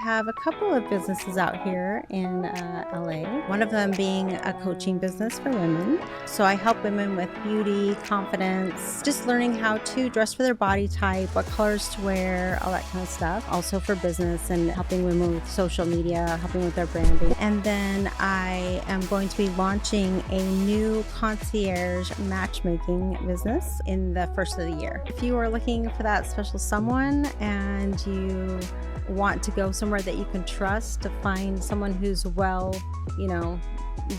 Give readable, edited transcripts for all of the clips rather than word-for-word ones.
have a couple of businesses out here in LA, one of them being a coaching business for women. So I help women with beauty, confidence, just learning how to dress for their body type, what colors to wear, all that kind of stuff. Also for business and helping women with social media, helping with their branding. And then I am going to be launching a new concierge matchmaking business in the first of the year. If you are looking for that special someone and you want to go somewhere that you can trust to find someone who's well,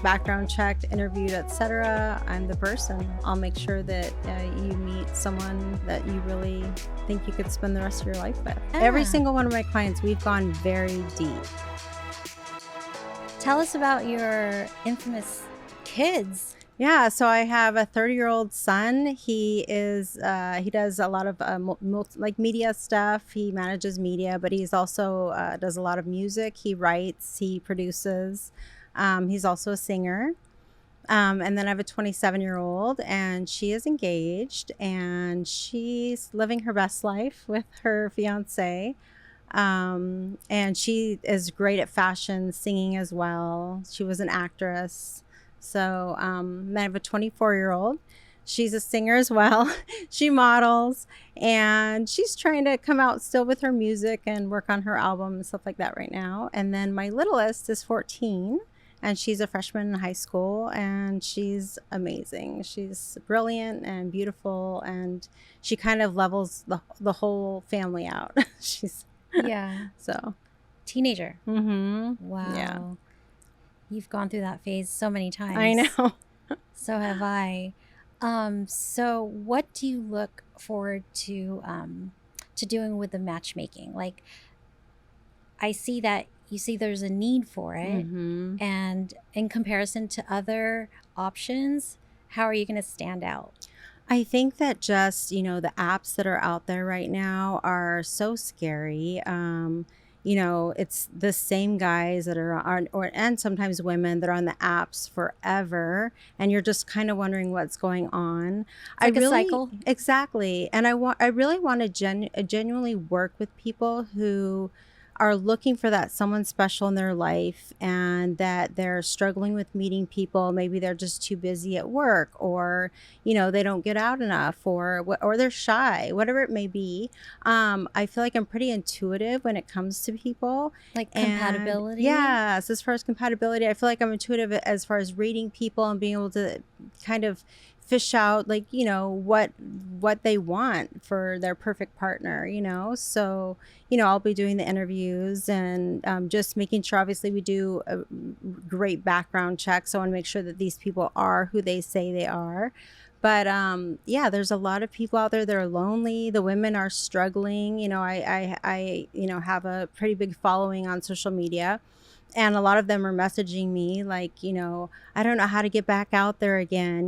background checked, interviewed, etc., I'm the person. I'll make sure that you meet someone that you really think you could spend the rest of your life with. Every single one of my clients, we've gone very deep. Tell us about your infamous kids. Yeah, so I have a 30-year-old son. He does a lot of media stuff. He manages media, but he's also does a lot of music. He writes, he produces. He's also a singer. And then I have a 27-year-old, and she is engaged, and she's living her best life with her fiance. And she is great at fashion, singing as well. She was an actress. So I have a 24-year-old. She's a singer as well. She models, and she's trying to come out still with her music and work on her album and stuff like that right now. And then my littlest is 14, and she's a freshman in high school, and she's amazing. She's brilliant and beautiful, and she kind of levels the whole family out. So teenager. Mm-hmm. Wow. Yeah. You've gone through that phase so many times. I know. So have I. So what do you look forward to doing with the matchmaking? Like, I see that you see there's a need for it. Mm-hmm. And in comparison to other options, how are you going to stand out? I think that just, the apps that are out there right now are so scary. It's the same guys that are on, and sometimes women that are on the apps forever, and you're just kind of wondering what's going on. Like a cycle. Exactly. And I really want to genuinely work with people who are looking for that someone special in their life, and that they're struggling with meeting people. Maybe they're just too busy at work, or they don't get out enough, or they're shy, whatever it may be. I feel like I'm pretty intuitive when it comes to people, like compatibility. Yes, as far as compatibility, I feel like I'm intuitive as far as reading people and being able to kind of fish out what they want for their perfect partner, so I'll be doing the interviews and just making sure, obviously we do a great background check, so I want to make sure that these people are who they say they are. But there's a lot of people out there that are lonely. The women are struggling. I have a pretty big following on social media. And a lot of them are messaging me like, I don't know how to get back out there again,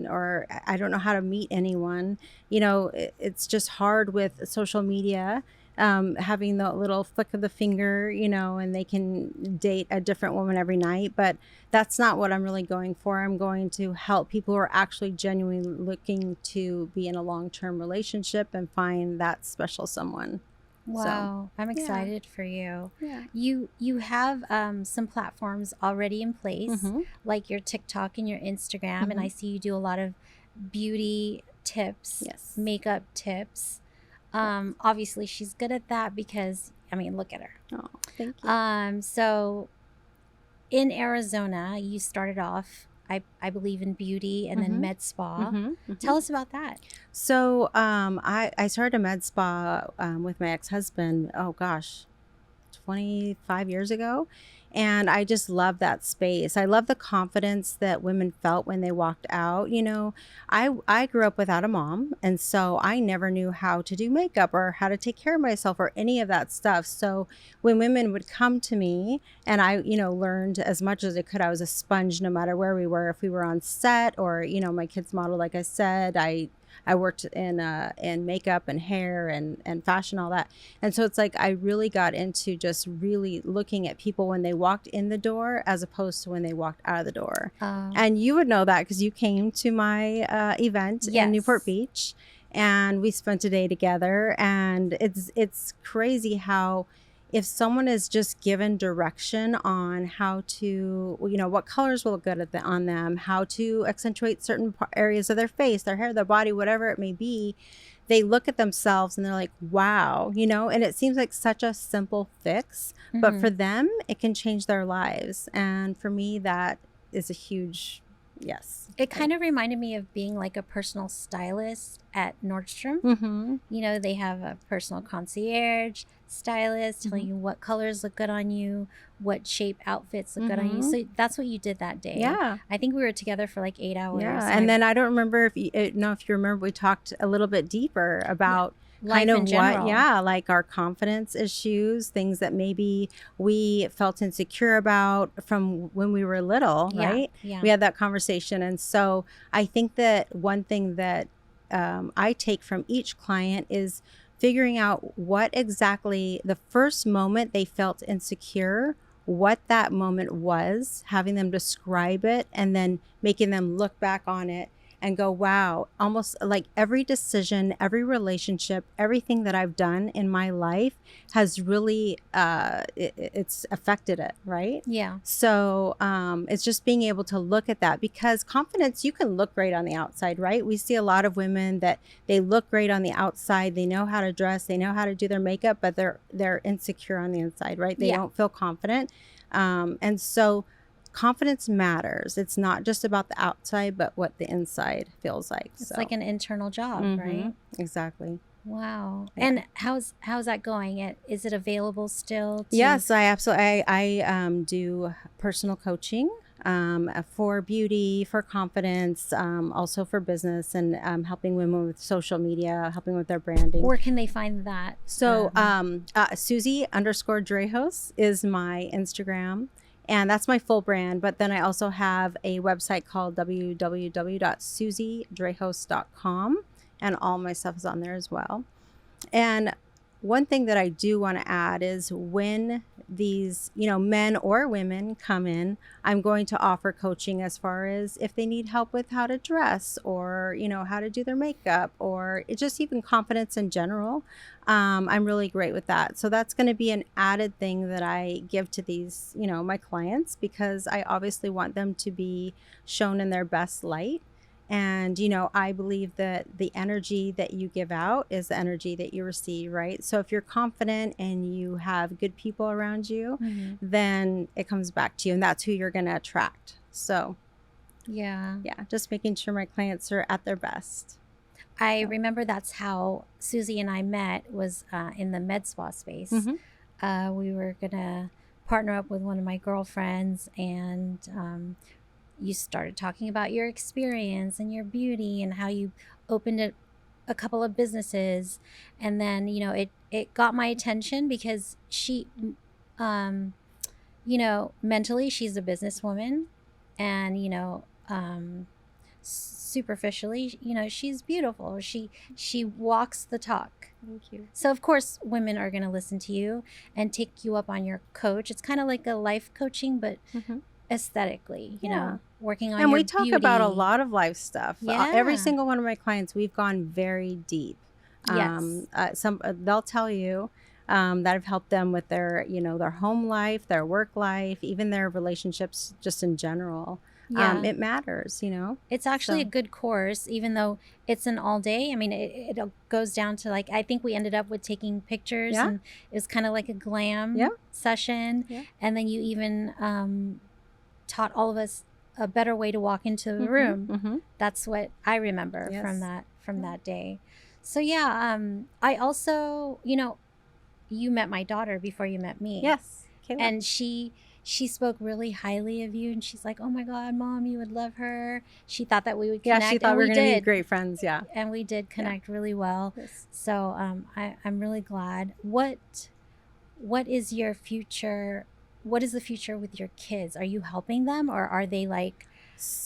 or I don't know how to meet anyone. It's just hard with social media, having the little flick of the finger, and they can date a different woman every night. But that's not what I'm really going for. I'm going to help people who are actually genuinely looking to be in a long-term relationship and find that special someone. Wow. I'm excited for you. Yeah. You have some platforms already in place, Mm-hmm. like your TikTok and your Instagram. Mm-hmm. And I see you do a lot of beauty tips, Yes. makeup tips. Obviously she's good at that because, look at her. Oh, thank you. So in Arizona, you started off, I believe, in beauty and then med spa. Mm-hmm. Mm-hmm. Tell us about that. So I started a med spa with my ex-husband, 25 years ago. And I just love that space. I love the confidence that women felt when they walked out. I grew up without a mom, and so I never knew how to do makeup or how to take care of myself or any of that stuff. So when women would come to me, and I, learned as much as I could, I was a sponge no matter where we were. If we were on set or, my kids model, like I said, I worked in makeup and hair and fashion, all that. And so it's like I really got into just really looking at people when they walked in the door as opposed to when they walked out of the door. And you would know that because you came to my event in Newport Beach, and we spent a day together. And it's crazy how if someone is just given direction on how to, what colors will look good on them, how to accentuate certain areas of their face, their hair, their body, whatever it may be, they look at themselves and they're like, wow, and it seems like such a simple fix, but for them, it can change their lives. And for me, that is a huge yes. It kind of reminded me of being like a personal stylist at Nordstrom. They have a personal concierge stylist telling you what colors look good on you, what shape outfits look good on you. So that's what you did that day. Yeah. I think we were together for like 8 hours. Yeah. And then I don't remember if you remember, we talked a little bit deeper about life kind of in general. like our confidence issues, things that maybe we felt insecure about from when we were little, right? Yeah. We had that conversation. And so I think that one thing that I take from each client is figuring out what exactly the first moment they felt insecure, what that moment was, having them describe it, and then making them look back on it and go, wow, almost like every decision, every relationship, everything that I've done in my life has really, it's affected it, right? Yeah. So it's just being able to look at that, because confidence, you can look great on the outside, right? We see a lot of women that they look great on the outside. They know how to dress, they know how to do their makeup, but they're insecure on the inside, right? They don't feel confident. And so confidence matters. It's not just about the outside, but what the inside feels like. It's like an internal job, right? Exactly. Wow. Yeah. And how's that going? Is it available still? Yes, I absolutely. I do personal coaching for beauty, for confidence, also for business, and helping women with social media, helping with their branding. Where can they find that? So Suzie_Drejos is my Instagram. And that's my full brand. But then I also have a website called www.suziedrejos.com. And all my stuff is on there as well. And one thing that I do want to add is when these, men or women come in, I'm going to offer coaching as far as if they need help with how to dress, or, how to do their makeup, or just even confidence in general. I'm really great with that. So that's going to be an added thing that I give to these, my clients, because I obviously want them to be shown in their best light. And, I believe that the energy that you give out is the energy that you receive, right? So if you're confident and you have good people around you, then it comes back to you, and that's who you're going to attract. So, yeah, just making sure my clients are at their best. I remember that's how Suzie and I met, was in the med spa space. We were going to partner up with one of my girlfriends, and you started talking about your experience and your beauty and how you opened a couple of businesses. And then, it got my attention because she, mentally she's a businesswoman, and, superficially, she's beautiful. She walks the talk. Thank you. So of course women are going to listen to you and take you up on your coach. It's kind of like a life coaching, but aesthetically, working on and your we talk beauty. About a lot of life stuff. Yeah. Every single one of my clients, we've gone very deep. Yes. They'll tell you that I've helped them with their, their home life, their work life, even their relationships just in general. Yeah. It matters, It's actually a good course, even though it's an all day. I mean, it goes down to I think we ended up with taking pictures, and it was kind of like a glam session. Yeah. And then you even taught all of us a better way to walk into the room. That's what I remember from that day. So I also, you met my daughter before you met me. Yes. Kayla. And she spoke really highly of you, and she's like, oh my God, Mom, you would love her. She thought that we would connect. Yeah, she thought we were going to be great friends. Yeah. And we did connect really well. Yes. So I'm really glad. What is your future? What is the future with your kids? Are you helping them, or are they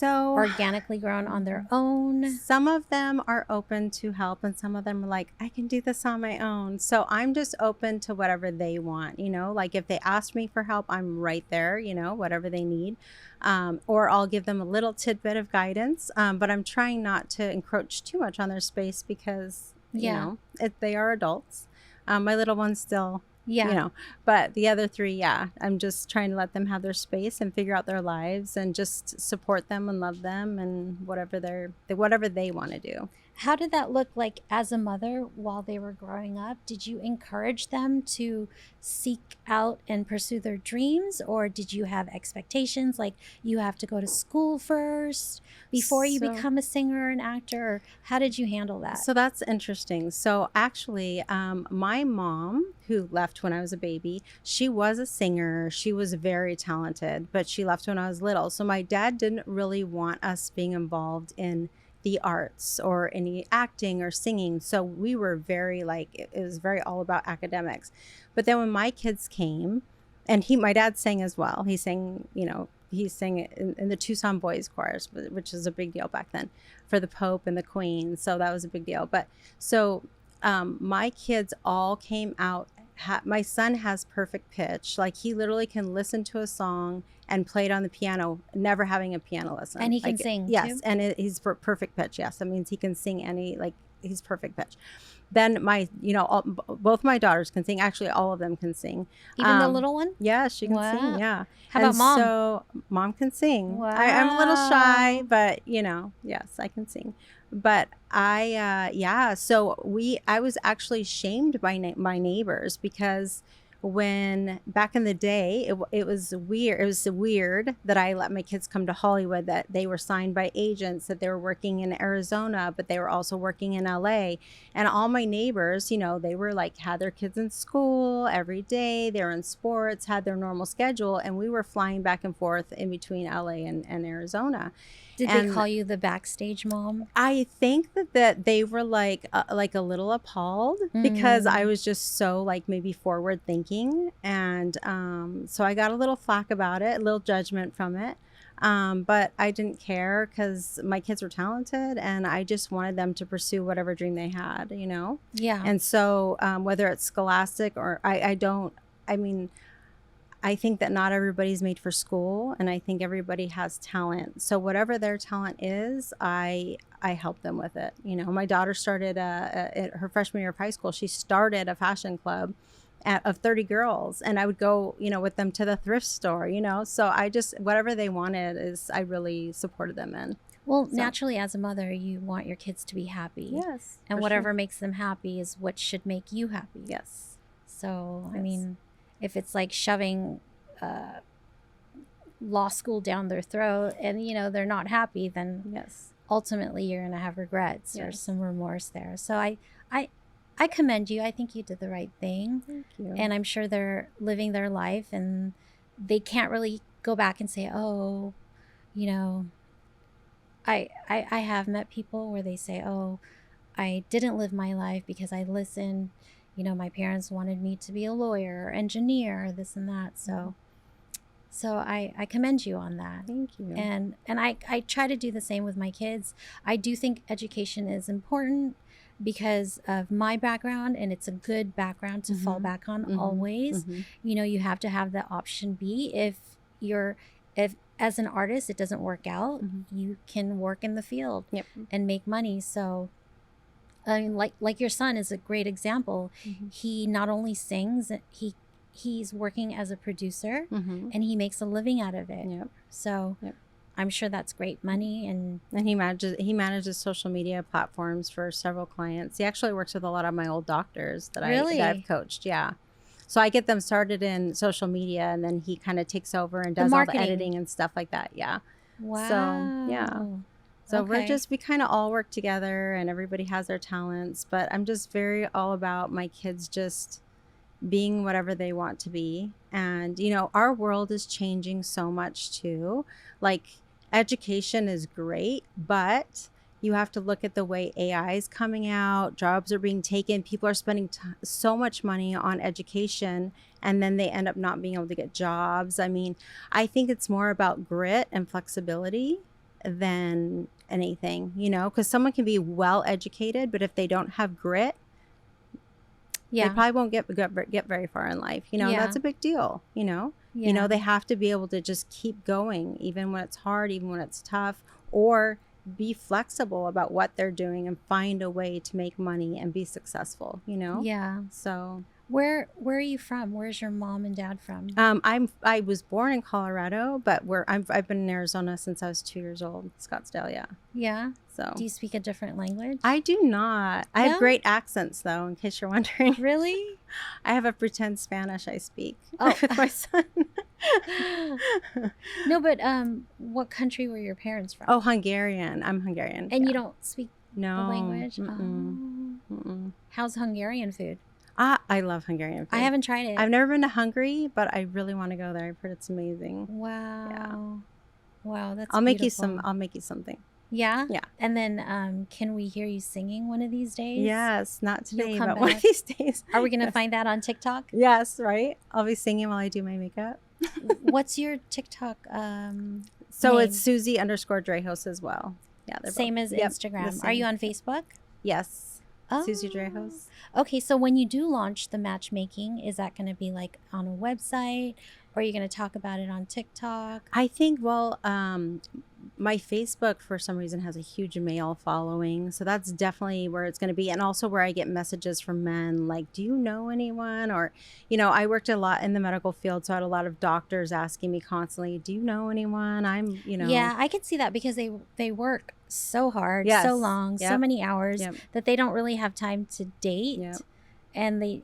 organically grown on their own? Some of them are open to help, and some of them are like, I can do this on my own. So I'm just open to whatever they want, if they ask me for help, I'm right there, whatever they need. Or I'll give them a little tidbit of guidance. But I'm trying not to encroach too much on their space, because, they are adults. My little one's still Yeah. But the other three, yeah, I'm just trying to let them have their space and figure out their lives and just support them and love them and whatever they want to do. How did that look like as a mother while they were growing up? Did you encourage them to seek out and pursue their dreams, or did you have expectations like you have to go to school first before you So become a singer or an actor? Or how did you handle that? So that's interesting. So actually, my mom, who left when I was a baby, she was a singer. She was very talented, but she left when I was little. So my dad didn't really want us being involved in the arts or any acting or singing. So we were very like, it was very all about academics. But then when my kids came, and my dad sang as well. He sang, he sang in the Tucson Boys Chorus, which is a big deal back then, for the Pope and the Queen. So that was a big deal. But so my kids all came out. My son has perfect pitch. Like he literally can listen to a song and play it on the piano, never having a piano lesson. And he can like, sing yes, too? and he's perfect pitch. Yes, that means he can sing he's perfect pitch. Then both my daughters can sing. Actually, all of them can sing. Even the little one? Yeah, she can sing. Wow. Yeah. How about mom? So mom can sing. I'm a little shy, Wow. but yes, I can sing. But I was actually shamed by my neighbors because when back in the day, it was weird. It was weird that I let my kids come to Hollywood, that they were signed by agents, that they were working in Arizona, but they were also working in LA. And all my neighbors, they were like, had their kids in school every day. They were in sports, had their normal schedule. And we were flying back and forth in between LA and Arizona. Did they call you the backstage mom? I think that they were like a little appalled because I was just so like maybe forward thinking, and so I got a little flack about it, a little judgment from it, but I didn't care because my kids were talented, and I just wanted them to pursue whatever dream they had. Yeah. And so whether it's scholastic or I think that not everybody's made for school, and I think everybody has talent. So whatever their talent is, I help them with it. My daughter started her freshman year of high school. She started a fashion club of 30 girls, and I would go, with them to the thrift store. So I just whatever they wanted I really supported them in. Well, naturally, as a mother, you want your kids to be happy. Yes, And for whatever sure. makes them happy is what should make you happy. Yes. So, I Yes. mean, if it's like shoving law school down their throat and, they're not happy, then Yes. ultimately you're going to have regrets or Yes. some remorse there. So I commend you. I think you did the right thing. Thank you. And I'm sure they're living their life and they can't really go back and say, oh, I have met people where they say, oh, I didn't live my life because I listened. My parents wanted me to be a lawyer, engineer, this and that. So I commend you on that. Thank you. And I try to do the same with my kids. I do think education is important because of my background, and it's a good background to fall back on always. You have to have the option B. If as an artist it doesn't work out, you can work in the field and make money. So I mean, like your son is a great example. He not only sings, he's working as a producer, and he makes a living out of it. So I'm sure that's great money. And he manages social media platforms for several clients. He actually works with a lot of my old doctors that I've coached. Yeah. So I get them started in social media, and then he kind of takes over and does all the editing and stuff like that. Yeah. Wow. So, yeah. So we kind of all work together, and everybody has their talents, but I'm just very all about my kids just being whatever they want to be. And, our world is changing so much too. Like education is great, but you have to look at the way AI is coming out, jobs are being taken, people are spending so much money on education, and then they end up not being able to get jobs. I mean, I think it's more about grit and flexibility than anything, because someone can be well educated, but if they don't have grit, they probably won't get very far in life. That's a big deal. They have to be able to just keep going, even when it's hard, even when it's tough, or be flexible about what they're doing and find a way to make money and be successful. So Where are you from? Where's your mom and dad from? I was born in Colorado, but I've been in Arizona since I was 2 years old. Scottsdale, yeah. Yeah. So Do you speak a different language? I do not. I have No? great accents, though, in case you're wondering. Really? I have a pretend Spanish I speak Oh. with my son. No, but what country were your parents from? Oh, Hungarian. I'm Hungarian. And yeah. you don't speak the No. language? Mm-mm. Oh. Mm-mm. How's Hungarian food? I love Hungarian food. I haven't tried it. I've never been to Hungary, but I really want to go there. I've heard it's amazing. Wow. Yeah. Wow, that's I'll make you beautiful. I'll make you something. Yeah? Yeah. And then can we hear you singing one of these days? Yes, not You'll today, come but one of back? these days. Are we going to Yes. find that on TikTok? Yes, right. I'll be singing while I do my makeup. What's your TikTok So name? it's Suzie_Drehos as well. Yeah, they're Same both, as yep, Instagram. the Are you same. on Facebook? Yes. Oh. Suzie Drehos. Okay, so when you do launch the matchmaking, is that going to be like on a website, or are you going to talk about it on TikTok? I think, well, my Facebook for some reason has a huge male following, so that's definitely where it's going to be, and also where I get messages from men like, do you know anyone? Or, I worked a lot in the medical field, so I had a lot of doctors asking me constantly, do you know anyone? Yeah, I can see that because they work so hard, Yes. so long, so Yep. many hours Yep. that they don't really have time to date. Yep. And they,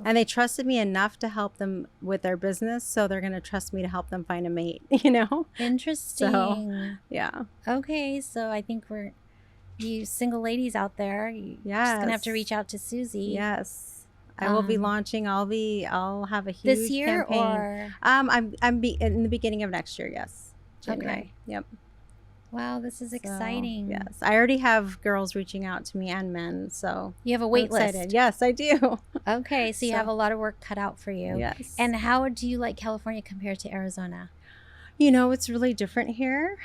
And they trusted me enough to help them with their business, so they're going to trust me to help them find a mate, Interesting. Yeah. Okay, so I think you single ladies out there, you're just gonna have to Yes. reach out to Suzie. Yes. I will be launching. I'll have a huge This year campaign. or I'm in the beginning of next year. Yes. January. Okay. Yep. wow, this is So, exciting. yes. I already have girls reaching out to me and men. So You have a I'm wait excited. list. Yes, I do. Okay, so you So- have a lot of work cut out for you. Yes. And how do you like California compared to Arizona? It's really different here.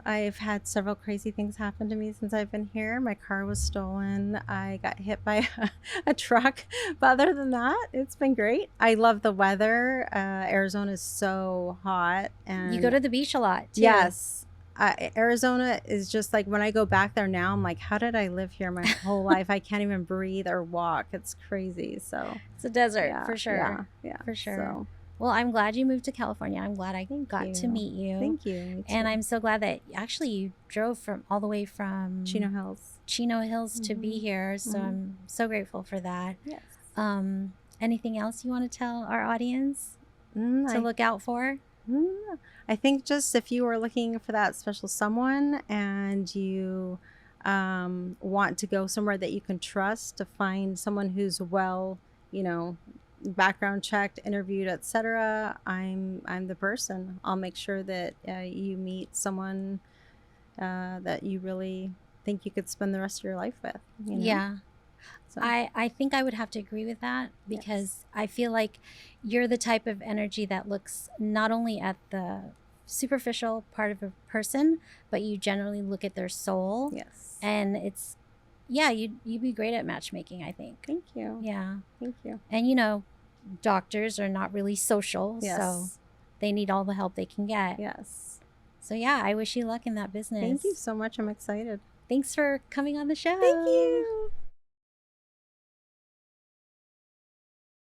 I've had several crazy things happen to me since I've been here. My car was stolen. I got hit by a truck. But other than that, it's been great. I love the weather. Arizona is so hot. And You go to the beach a lot too. yes. Arizona is just like, when I go back there now, I'm like, how did I live here my whole life? I can't even breathe or walk. It's crazy. So It's a desert yeah, for sure. Yeah, For sure. So, Well, I'm glad you moved to California. I'm glad I Thank got to you. meet you. thank you. Me And too. I'm so glad that actually you drove all the way from Chino Hills. Chino Hills to be Mhm. here. So Mhm. I'm so grateful for that. Yes. Anything else you want to tell our audience Mm, to look out for? I think just if you are looking for that special someone and you want to go somewhere that you can trust, to find someone who's well, background checked, interviewed, etc. I'm the person. I'll make sure that you meet someone that you really think you could spend the rest of your life with. Yeah. So, I think I would have to agree with that because I feel like you're the type of energy that looks not only at the superficial part of a person, but you generally look at their soul. yes. And it's, you'd be great at matchmaking, I think. Thank you. Yeah. Thank you. And doctors are not really social, Yes. so they need all the help they can get. Yes. So yeah, I wish you luck in that business. Thank you so much. I'm excited. Thanks for coming on the show. Thank you.